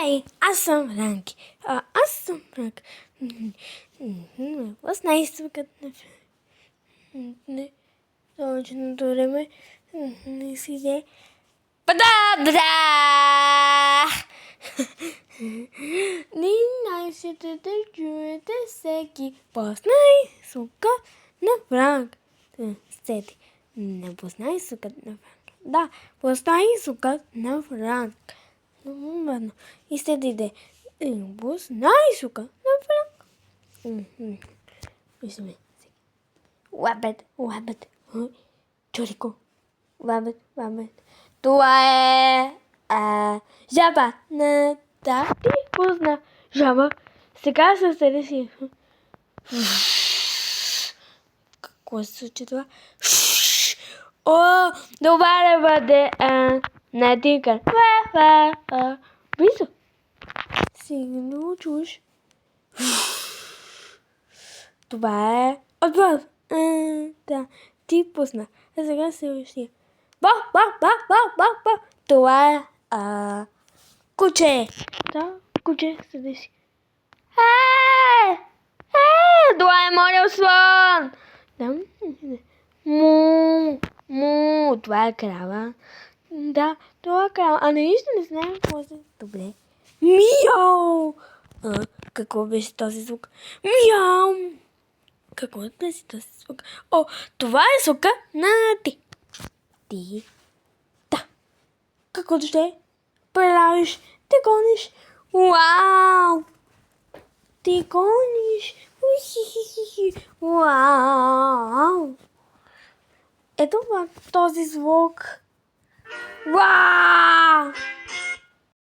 Ей, аз съм Франки. Аз съм Франк. Вас най-изтъкът на точното време не си де. Бада! Ни най-сите да чуете всеки познай сука на Франк. Сети, не познай сука на Франк. Да, познай сука на Франк. Ладно, и следите. Познай сука на Франк. Виждаме. Лабет. Чорико. Лабет. Това е жаба. Да, ти позна жаба. Сега се седи. Какво се случи това? О, добре бъде на тикър. Близо. Сигнал чуш. Това е отбор. Да, ти пусна. А сега се уши. Ба. Това е куче. Да, куче седи си. Това е моят слон. Му, това е крава. Да, това е крава. А наистина не знаем какво е. Добре. Миау! Какво беше този звук? Миау! Какво беше този звук? О, това е звука на ти. Ти. Да. Какво ще правиш? Ти гониш. Вау! Ти гониш. Вау! Ето този звук. Вау!